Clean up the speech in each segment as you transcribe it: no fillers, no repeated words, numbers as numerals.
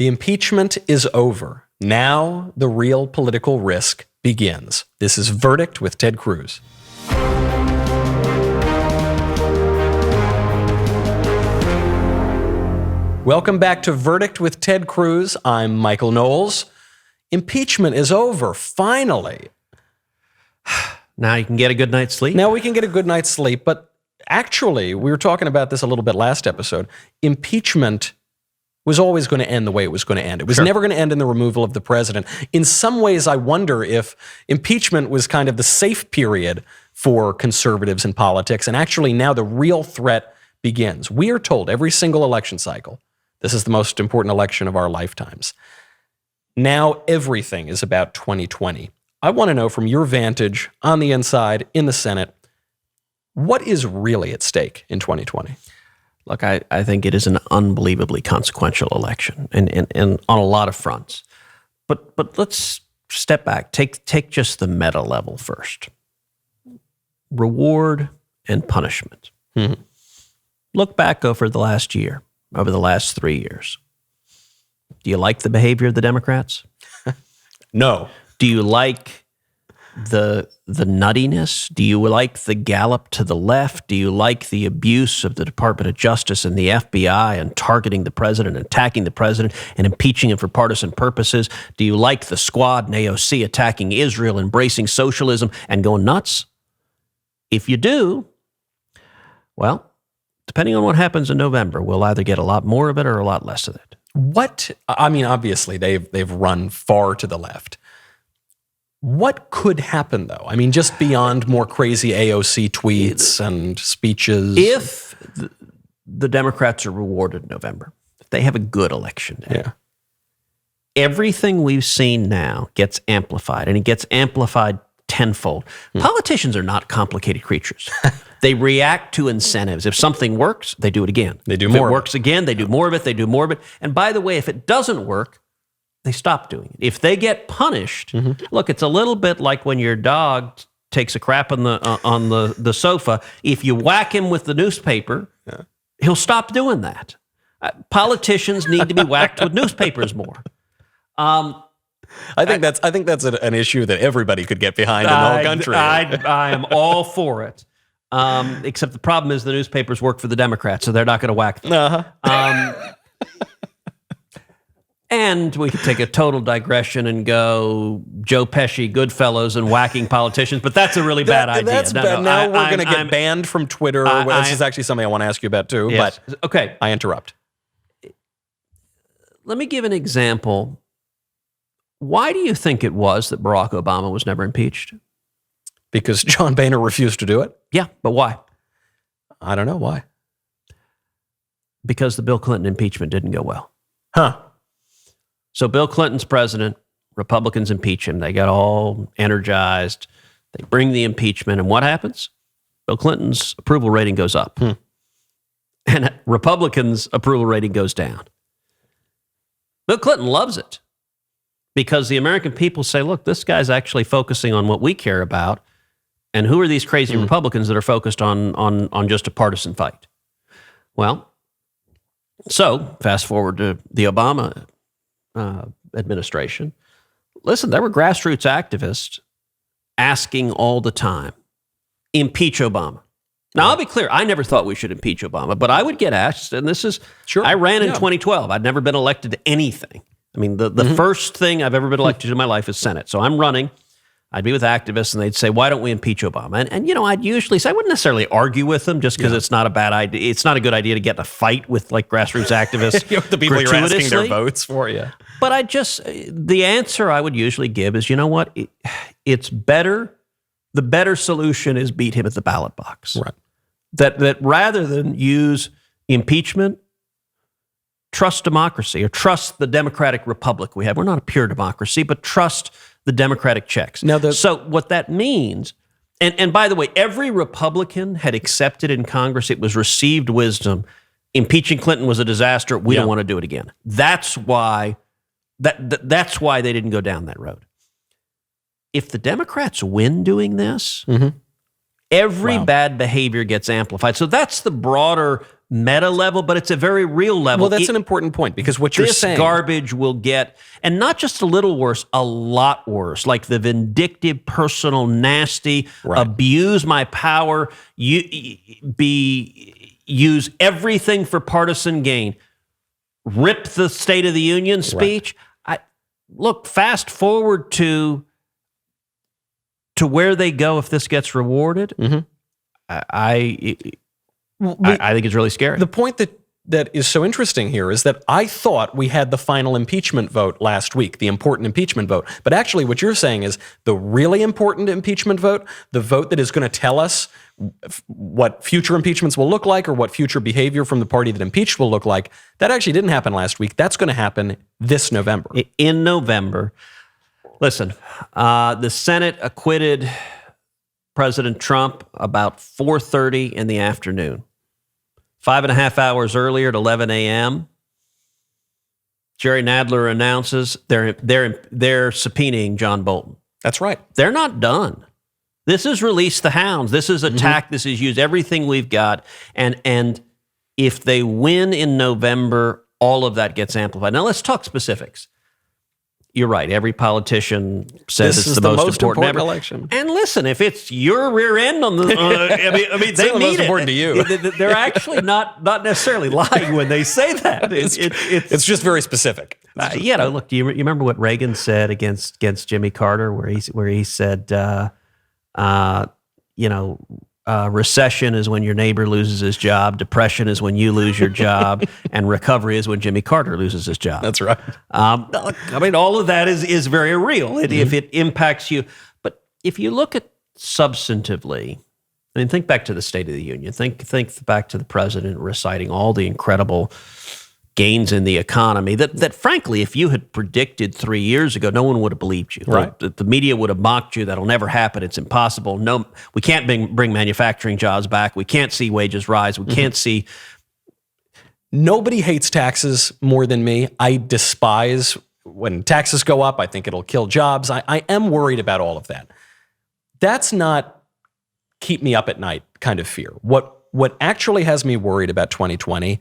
The impeachment is over. Now the real political risk begins. This is Verdict with Ted Cruz. Welcome back to Verdict with Ted Cruz. I'm Michael Knowles. Impeachment is over, finally. Now you can get a good night's sleep? Now we can get a good night's sleep, but actually, we were talking about this a little bit last episode. Impeachment was always going to end the way it was going to end. It was never going to end in the removal of the president. In some ways, I wonder if impeachment was kind of the safe period for conservatives in politics, and actually now the real threat begins. We are told every single election cycle, this is the most important election of our lifetimes. Now everything is about 2020. I want to know from your vantage on the inside, in the Senate, what is really at stake in 2020? Look, I think it is an unbelievably consequential election and on a lot of fronts. But let's step back. Take just the meta level first. Reward and punishment. Mm-hmm. Look back over the last year, over the last 3 years. Do you like the behavior of the Democrats? No. Do you like the nuttiness? Do you like the gallop to the left? Do you like the abuse of the Department of Justice and the FBI and targeting the president, attacking the president, and impeaching him for partisan purposes? Do you like the Squad and AOC attacking Israel, embracing socialism, and going nuts? If you do, well, depending on what happens in November, we'll either get a lot more of it or a lot less of it. Obviously, they've run far to the left. What could happen, though? I mean, just beyond more crazy AOC tweets and speeches. If the Democrats are rewarded in November, if they have a good election day, everything we've seen now gets amplified, and it gets amplified tenfold. Politicians are not complicated creatures. They react to incentives. If something works, they do it again. They do if more. If it works again, they do more of it. They do more of it. And by the way, if it doesn't work, they stop doing it. If they get punished, look, it's a little bit like when your dog takes a crap on the sofa. If you whack him with the newspaper, he'll stop doing that. Politicians need to be whacked with newspapers more. I think that's an issue that everybody could get behind in the whole country. I am all for it. Except the problem is the newspapers work for the Democrats, so they're not going to whack them. And we could take a total digression and go Joe Pesci, Goodfellas, and whacking politicians, but that's a really bad idea. That's bad. Now we're going to get banned from Twitter. This is actually something I want to ask you about too, yes. but okay. I interrupt. Let me give an example. Why do you think it was that Barack Obama was never impeached? Because John Boehner refused to do it? Yeah, but why? I don't know why. Because the Bill Clinton impeachment didn't go well. Huh. So Bill Clinton's president, Republicans impeach him. They got all energized. They bring the impeachment, and what happens? Bill Clinton's approval rating goes up. And Republicans' approval rating goes down. Bill Clinton loves it because the American people say, look, this guy's actually focusing on what we care about, and who are these crazy Republicans that are focused on just a partisan fight? Well, so fast forward to the Obama administration. Listen, there were grassroots activists asking all the time, impeach Obama. Now, I'll be clear. I never thought we should impeach Obama, but I would get asked, and this is, I ran in 2012. I'd never been elected to anything. I mean, the first thing I've ever been elected to in my life is Senate. So I'm running. I'd be with activists, and they'd say, why don't we impeach Obama? And you know, I'd usually say, I wouldn't necessarily argue with them just because it's not a bad idea. It's not a good idea to get in a fight with like grassroots activists. The people you're asking their votes for, But the answer I would usually give is, you know what? It's better. The better solution is beat him at the ballot box. Right. That rather than use impeachment, trust democracy or trust the democratic republic we have. We're not a pure democracy, but trust the democratic checks. So what that means, and by the way, every Republican had accepted in Congress, it was received wisdom. Impeaching Clinton was a disaster. We don't want to do it again. That's why that's why they didn't go down that road. If the Democrats win doing this, every bad behavior gets amplified. So that's the broader meta level, but it's a very real level. Well, that's an important point, because what you're saying, this garbage will get, and not just a little worse, a lot worse. Like the vindictive, personal, nasty, abuse my power, use everything for partisan gain, rip the State of the Union speech. Look, fast forward to where they go if this gets rewarded. I think it's really scary. The point that is so interesting here is that I thought we had the final impeachment vote last week, the important impeachment vote. But actually what you're saying is the really important impeachment vote, the vote that is going to tell us what future impeachments will look like or what future behavior from the party that impeached will look like, that actually didn't happen last week. That's going to happen this November. In November. Listen, the Senate acquitted President Trump about 4:30 in the afternoon. 5.5 hours earlier at 11 a.m., Jerry Nadler announces they're subpoenaing John Bolton. That's right. They're not done. This is release the hounds. This is attack. This is use everything we've got. And if they win in November, all of that gets amplified. Now let's talk specifics. You're right. Every politician says it's the most important election. And listen, if it's your rear end on the, I mean, they the mean most important to you. They're actually not necessarily lying when they say that. It's just very specific. Look, do you remember what Reagan said against Jimmy Carter, where he said, recession is when your neighbor loses his job, depression is when you lose your job, and recovery is when Jimmy Carter loses his job. That's right. I mean, all of that is very real if it impacts you. But if you look at substantively, I mean, think back to the State of the Union. Think back to the president reciting all the incredible gains in the economy that frankly, if you had predicted 3 years ago, no one would have believed you. Right. The media would have mocked you. That'll never happen. It's impossible. No, we can't bring manufacturing jobs back. We can't see wages rise. We can't see. Nobody hates taxes more than me. I despise when taxes go up. I think it'll kill jobs. I am worried about all of that. That's not keep me up at night kind of fear. What actually has me worried about 2020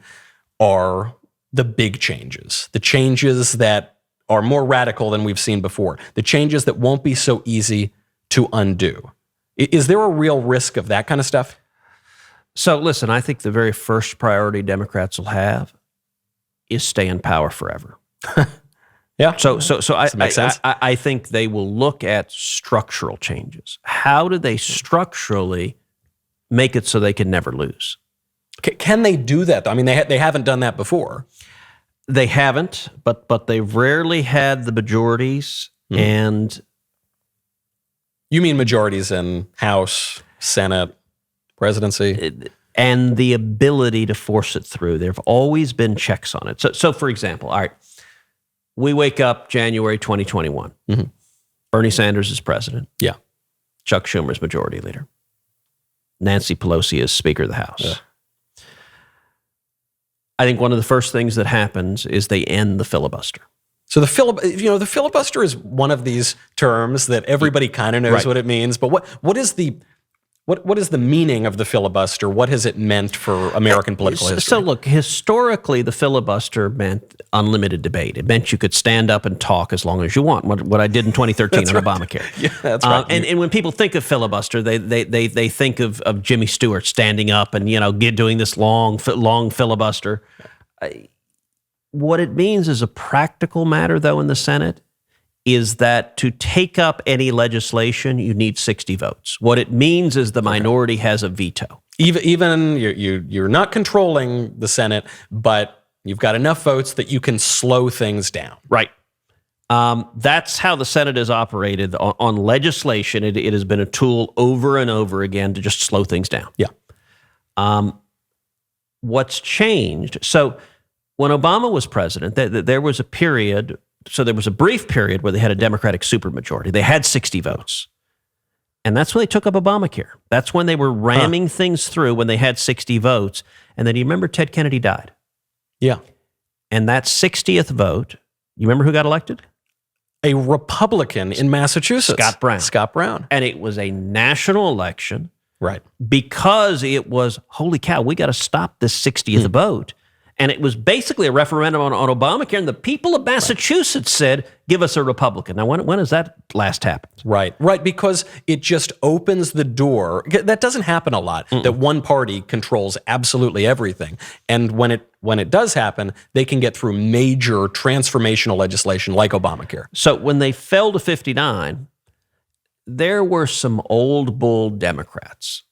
are the big changes, the changes that are more radical than we've seen before, the changes that won't be so easy to undo. Is there a real risk of that kind of stuff? So listen, I think the very first priority Democrats will have is stay in power forever. Yeah. So I think they will look at structural changes. How do they structurally make it so they can never lose? Can they do that? I mean, they haven't done that before. They haven't, but they've rarely had the majorities. And you mean majorities in House, Senate, presidency, and the ability to force it through. There have always been checks on it. So for example, all right, we wake up January 2021. Bernie Sanders is president. Yeah. Chuck Schumer is majority leader. Nancy Pelosi is Speaker of the House. Yeah. I think one of the first things that happens is they end the filibuster. So the filibuster is one of these terms that everybody kind of knows what it means. But what is the meaning of the filibuster? What has it meant for American political history? So look, historically, the filibuster meant unlimited debate. It meant you could stand up and talk as long as you want. What I did in 2013 on Obamacare. Yeah, that's right. And when people think of filibuster, they think of Jimmy Stewart standing up and doing this long filibuster. What it means as a practical matter, though, in the Senate, is that to take up any legislation, you need 60 votes. What it means is the minority has a veto. Even you're not controlling the Senate, but you've got enough votes that you can slow things down. Right. That's how the Senate has operated on legislation. It has been a tool over and over again to just slow things down. Yeah. What's changed? So when Obama was president, there was a period. So there was a brief period where they had a Democratic supermajority. They had 60 votes. And that's when they took up Obamacare. That's when they were ramming things through when they had 60 votes. And then you remember Ted Kennedy died. Yeah. And that 60th vote, you remember who got elected? A Republican in Massachusetts. Scott Brown. Scott Brown. And it was a national election. Right. because it was, holy cow, we got to stop this 60th vote. And it was basically a referendum on Obamacare, and the people of Massachusetts said, give us a Republican. Now, when has that last happened? Right, because it just opens the door. That doesn't happen a lot, that one party controls absolutely everything. And when it does happen, they can get through major transformational legislation like Obamacare. So when they fell to 59, there were some old bull Democrats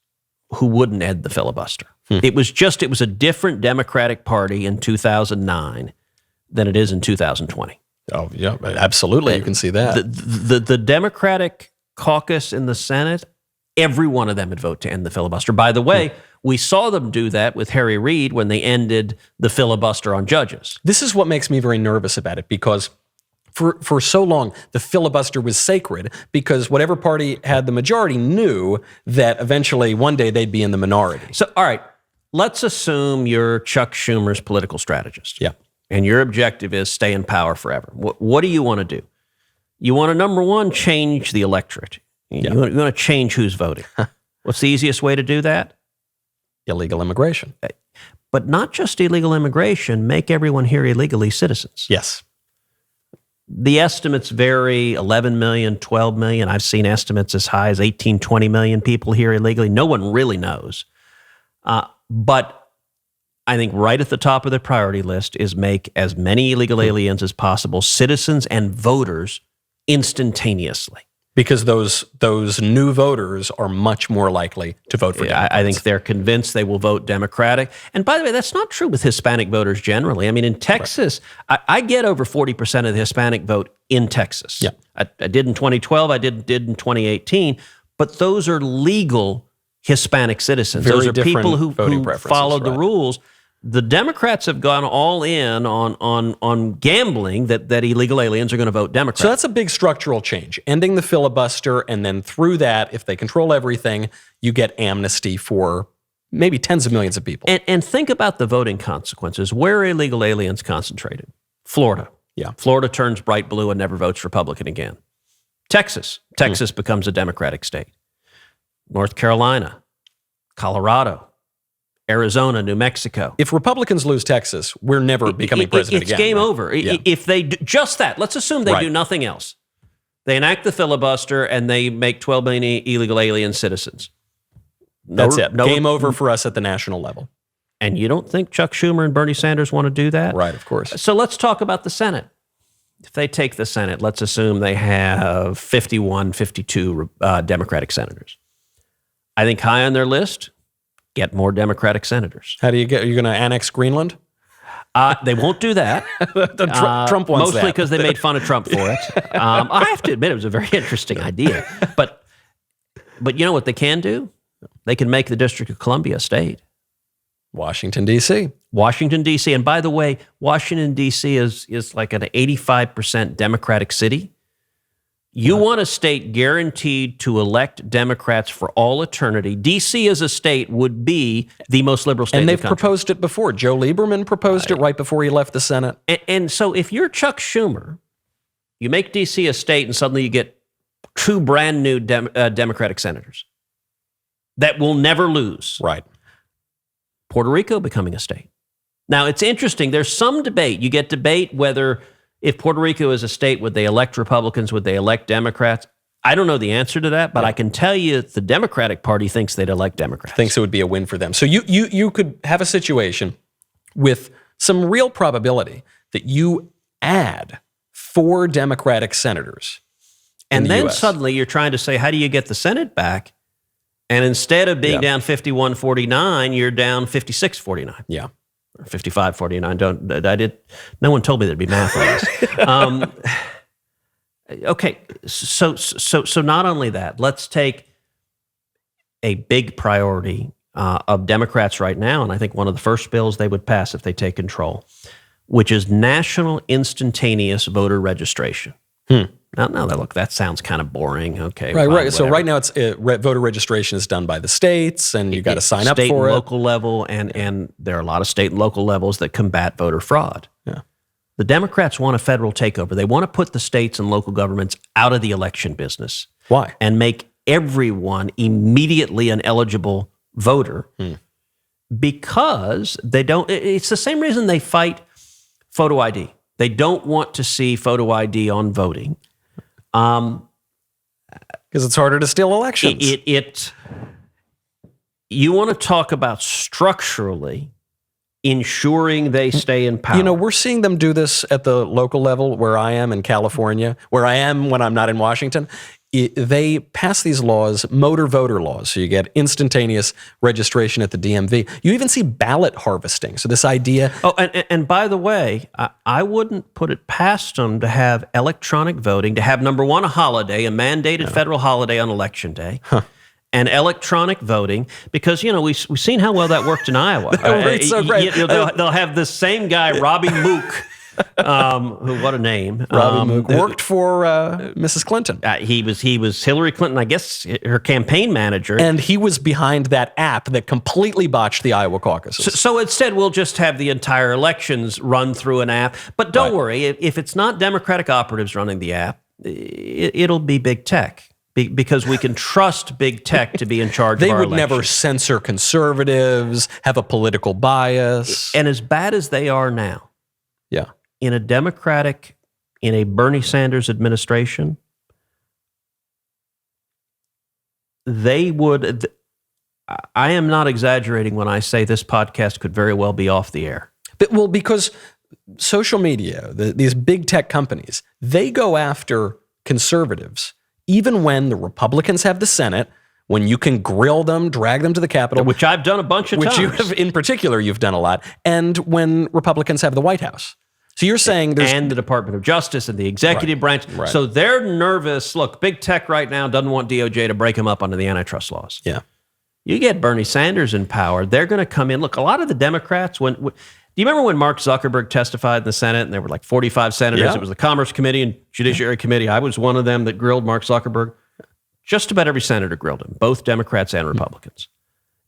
who wouldn't end the filibuster. It was a different Democratic Party in 2009 than it is in 2020. Oh, yeah, absolutely. You can see that. The Democratic caucus in the Senate, every one of them would vote to end the filibuster. By the way, we saw them do that with Harry Reid when they ended the filibuster on judges. This is what makes me very nervous about it, because for so long, the filibuster was sacred, because whatever party had the majority knew that eventually one day they'd be in the minority. So, all right, let's assume you're Chuck Schumer's political strategist. Yeah. And your objective is stay in power forever. What do you want to do? You want to, number one, change the electorate. You want to change who's voting. What's the easiest way to do that? Illegal immigration. But not just illegal immigration, make everyone here illegally citizens. Yes. The estimates vary, 11 million, 12 million. I've seen estimates as high as 18, 20 million people here illegally. No one really knows. But I think right at the top of the priority list is make as many illegal aliens as possible citizens and voters instantaneously. Because those new voters are much more likely to vote for Democrats. I think they're convinced they will vote Democratic. And by the way, that's not true with Hispanic voters generally. I mean, in Texas, I get over 40% of the Hispanic vote in Texas. Yeah. I did in 2012. I did in 2018. But those are legal Hispanic citizens. Very those are people who followed the rules. The Democrats have gone all in on gambling that illegal aliens are going to vote Democrat. So that's a big structural change, ending the filibuster, and then through that, if they control everything, you get amnesty for maybe tens of millions of people. And think about the voting consequences. Where are illegal aliens concentrated? Florida. Yeah. Florida turns bright blue and never votes Republican again. Texas becomes a Democratic state. North Carolina, Colorado, Arizona, New Mexico. If Republicans lose Texas, we're never becoming president again. It's game right? over. Yeah. If they do just that, let's assume they do nothing else. They enact the filibuster and they make 12 million illegal alien citizens. That's it. Game over for us at the national level. And you don't think Chuck Schumer and Bernie Sanders want to do that? Right, of course. So let's talk about the Senate. If they take the Senate, let's assume they have 51, 52 Democratic senators. I think high on their list, get more Democratic senators. How do you get? Are you going to annex Greenland? They won't do that. Trump wants mostly because they made fun of Trump for it. I have to admit, it was a very interesting idea. But you know what they can do? They can make the District of Columbia a state. Washington, D.C. Washington, D.C. And by the way, Washington, D.C. is like an 85% Democratic city. You want a state guaranteed to elect Democrats for all eternity. D.C. as a state would be the most liberal state in the country. And they've proposed it before. Joe Lieberman proposed it right before he left the Senate. And so if you're Chuck Schumer, you make D.C. a state and suddenly you get two brand new Democratic senators that will never lose. Right. Puerto Rico becoming a state. Now, it's interesting. There's some debate. You get debate whether if Puerto Rico is a state, would they elect Republicans? Would they elect Democrats? I don't know the answer to that, but I can tell you the Democratic Party thinks they'd elect Democrats. Thinks it would be a win for them. So you could have a situation with some real probability that you add 4 Democratic senators. And then suddenly you're trying to say, how do you get the Senate back? And instead of being down 51-49, you're down 56-49. Yeah. Or 55-49. No one told me there'd be math on this. Okay, so not only that, let's take a big priority of Democrats right now, and I think one of the first bills they would pass if they take control, which is national instantaneous voter registration. Now, look, that sounds kind of boring. Okay, right. Whatever. So right now, it's voter registration is done by the states, and you got to sign up for it. State and local level, and there are a lot of state and local levels that combat voter fraud. Yeah. The Democrats want a federal takeover. They want to put the states and local governments out of the election business. Why? And make everyone immediately an eligible voter because they don't. It's the same reason they fight photo ID. They don't want to see photo ID on voting. Because it's harder to steal elections. You want to talk about structurally ensuring they stay in power. You know, we're seeing them do this at the local level where I am in California, where I am when I'm not in Washington. They pass these laws, motor voter laws, so you get instantaneous registration at the DMV. You even see ballot harvesting. So this idea... Oh, and by the way, I wouldn't put it past them to have electronic voting, to have, number one, a holiday, a mandated federal holiday on Election Day, and electronic voting, because, you know, we've seen how well that worked in Iowa. That worked so great. They'll have the same guy, Robbie Mook, who, what a name. Robbie Mook worked for Mrs. Clinton. He was Hillary Clinton, I guess, her campaign manager. And he was behind that app that completely botched the Iowa caucuses. So instead, we'll just have the entire elections run through an app. But don't worry, if it's not Democratic operatives running the app, it'll be big tech. Because we can trust big tech to be in charge of our elections. They would never censor conservatives, have a political bias. And as bad as they are now, in a Democratic, in a Bernie Sanders administration, they would, I am not exaggerating when I say this podcast could very well be off the air. Well, because social media, these big tech companies, they go after conservatives even when the Republicans have the Senate, when you can grill them, drag them to the Capitol. Which I've done a bunch of times. Which you have, in particular, you've done a lot. And when Republicans have the White House. So you're saying there's... And the Department of Justice and the executive branch. Right. So they're nervous. Look, big tech right now doesn't want DOJ to break them up under the antitrust laws. Yeah. You get Bernie Sanders in power, they're going to come in. Look, a lot of the Democrats, do you remember when Mark Zuckerberg testified in the Senate and there were like 45 senators? Yeah. It was the Commerce Committee and Judiciary Committee. I was one of them that grilled Mark Zuckerberg. Just about every senator grilled him, both Democrats and Republicans.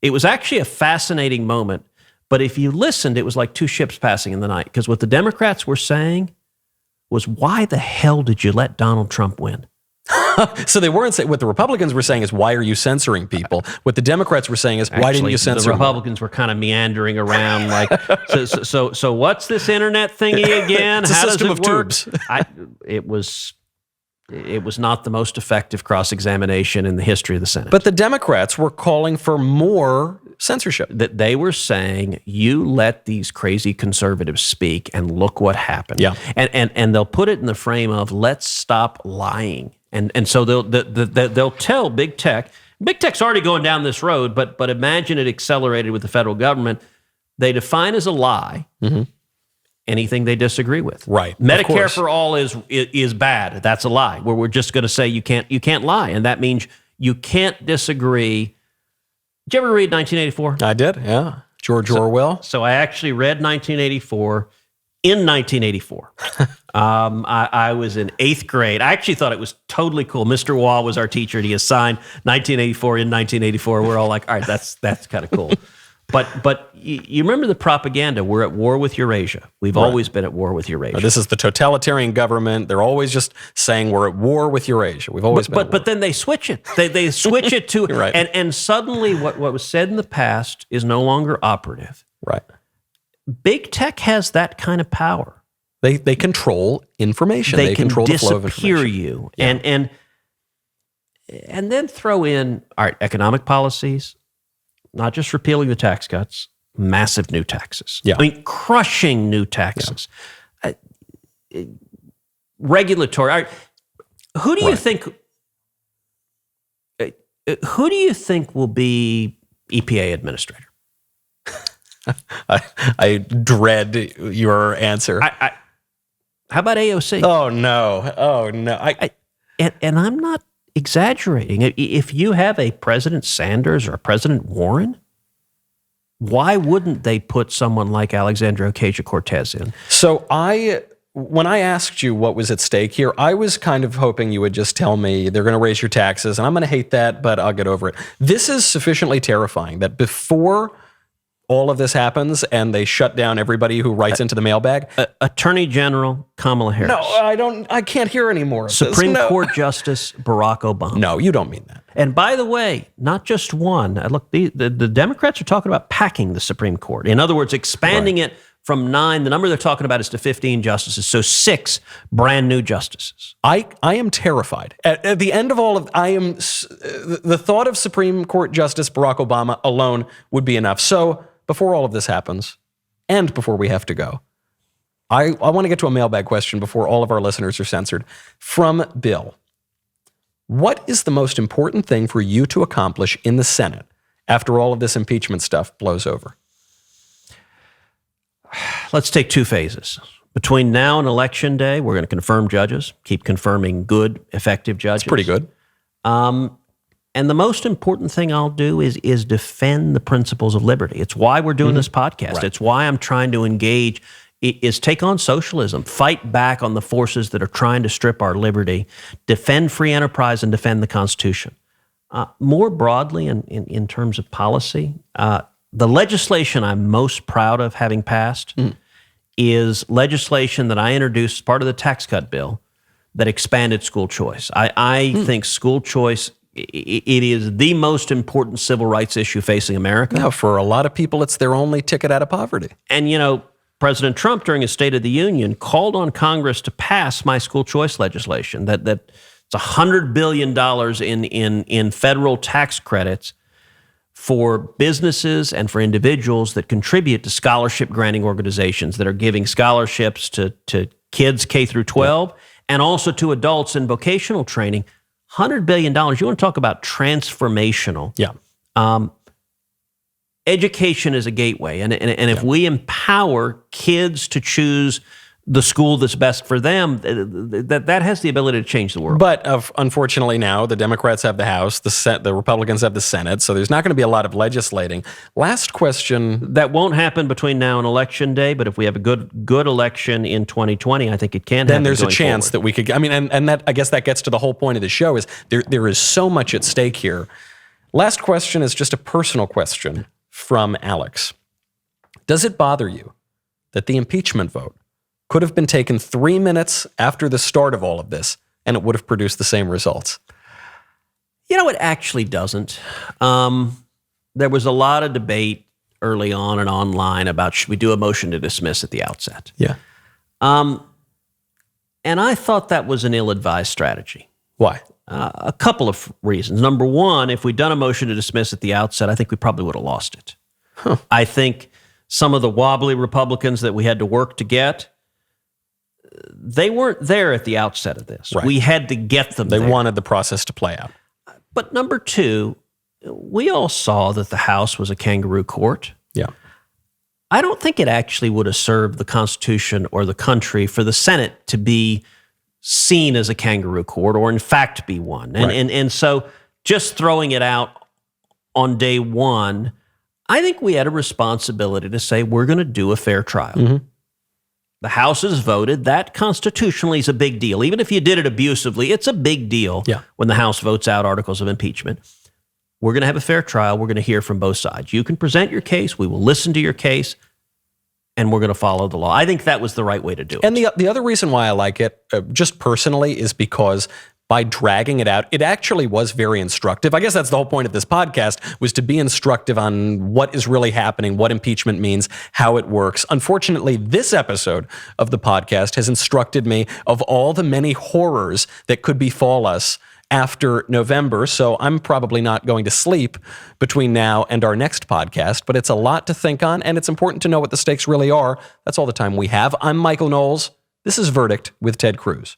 It was actually a fascinating moment, but if you listened, it was like two ships passing in the night, because what the Democrats were saying was, why the hell did you let Donald Trump win? So they weren't saying, what the Republicans were saying is, why are you censoring people? What the Democrats were saying is, why didn't you censor them? The Republicans were kind of meandering around like, so what's this internet thingy again? It's a system of tubes. It was not the most effective cross-examination in the history of the Senate. But the Democrats were calling for more censorship. That they were saying, you let these crazy conservatives speak and look what happened. Yeah. And they'll put it in the frame of, let's stop lying. And so they'll tell big tech. Big tech's already going down this road, but imagine it accelerated with the federal government. They define as a lie anything they disagree with. Right. Medicare for all is bad. That's a lie. Where we're just going to say you can't lie, and that means you can't disagree. Did you ever read 1984? I did. Yeah. George Orwell. So I actually read 1984. In 1984, I was in 8th grade. I actually thought it was totally cool. Mr. Waugh was our teacher, and he assigned 1984 in 1984. We're all like, all right, that's kind of cool. But you remember the propaganda? We're at war with Eurasia. We've always been at war with Eurasia. This is the totalitarian government. They're always just saying we're at war with Eurasia. We've always been. But then they switch it. They switch it to right. and suddenly what was said in the past is no longer operative. Right. Big tech has that kind of power. They control information. They control the flow of information. Disappear you. Yeah. And then throw in, all right, economic policies, not just repealing the tax cuts, massive new taxes. Yeah. I mean, crushing new taxes. Yeah. Regulatory. All right, who do you think will be EPA administrator? I dread your answer. How about AOC? Oh no! And I'm not exaggerating. If you have a President Sanders or a President Warren, why wouldn't they put someone like Alexandria Ocasio-Cortez in? So when I asked you what was at stake here, I was kind of hoping you would just tell me they're going to raise your taxes, and I'm going to hate that, but I'll get over it. This is sufficiently terrifying that before all of this happens and they shut down everybody who writes into the mailbag? Attorney General Kamala Harris. No, I can't hear any more of this. Supreme Court Justice Barack Obama. No, you don't mean that. And by the way, not just one. Look, the Democrats are talking about packing the Supreme Court. In other words, expanding it from 9. The number they're talking about is to 15 justices. So 6 brand new justices. I am terrified. At the end of all of, the thought of Supreme Court Justice Barack Obama alone would be enough. So before all of this happens, and before we have to go, I want to get to a mailbag question before all of our listeners are censored. From Bill. What is the most important thing for you to accomplish in the Senate after all of this impeachment stuff blows over? Let's take 2 phases. Between now and Election Day, we're going to confirm judges, keep confirming good, effective judges. That's pretty good. And the most important thing I'll do is defend the principles of liberty. It's why we're doing this podcast. Right. It's why I'm trying to engage, is take on socialism, fight back on the forces that are trying to strip our liberty, defend free enterprise, and defend the Constitution. More broadly, in terms of policy, the legislation I'm most proud of having passed is legislation that I introduced as part of the tax cut bill that expanded school choice. I think school choice, it is the most important civil rights issue facing America. Now, for a lot of people, it's their only ticket out of poverty. And, you know, President Trump, during his State of the Union, called on Congress to pass my school choice legislation, that it's $100 billion in federal tax credits for businesses and for individuals that contribute to scholarship granting organizations that are giving scholarships to kids K through 12 and also to adults in vocational training. $100 billion. You want to talk about transformational. Yeah. Education is a gateway. And if we empower kids to choose the school that's best for them, that has the ability to change the world. But unfortunately now, the Democrats have the House, the Republicans have the Senate, so there's not going to be a lot of legislating. Last question. That won't happen between now and Election Day, but if we have a good election in 2020, I think it can happen. Then there's a chance forward. that we could, I mean, and that, I guess that gets to the whole point of the show, is there is so much at stake here. Last question is just a personal question from Alex. Does it bother you that the impeachment vote could have been taken 3 minutes after the start of all of this, and it would have produced the same results? You know, it actually doesn't. There was a lot of debate early on and online about should we do a motion to dismiss at the outset. Yeah. And I thought that was an ill-advised strategy. Why? A couple of reasons. Number one, if we'd done a motion to dismiss at the outset, I think we probably would have lost it. Huh. I think some of the wobbly Republicans that we had to work to get, they weren't there at the outset of this. Right. We had to get them They there. wanted the process to play out. But number two, we all saw that the House was a kangaroo court. Yeah. I don't think it actually would have served the Constitution or the country for the Senate to be seen as a kangaroo court, or in fact be one. And so just throwing it out on day one, I think we had a responsibility to say we're going to do a fair trial. Mm-hmm. The House has voted. That constitutionally is a big deal. Even if you did it abusively, it's a big deal when the House votes out articles of impeachment. We're going to have a fair trial. We're going to hear from both sides. You can present your case. We will listen to your case. And we're going to follow the law. I think that was the right way to do it. And the other reason why I like it, just personally, is because by dragging it out, it actually was very instructive. I guess that's the whole point of this podcast, was to be instructive on what is really happening, what impeachment means, how it works. Unfortunately, this episode of the podcast has instructed me of all the many horrors that could befall us after November, so I'm probably not going to sleep between now and our next podcast, but it's a lot to think on, and it's important to know what the stakes really are. That's all the time we have. I'm Michael Knowles. This is Verdict with Ted Cruz.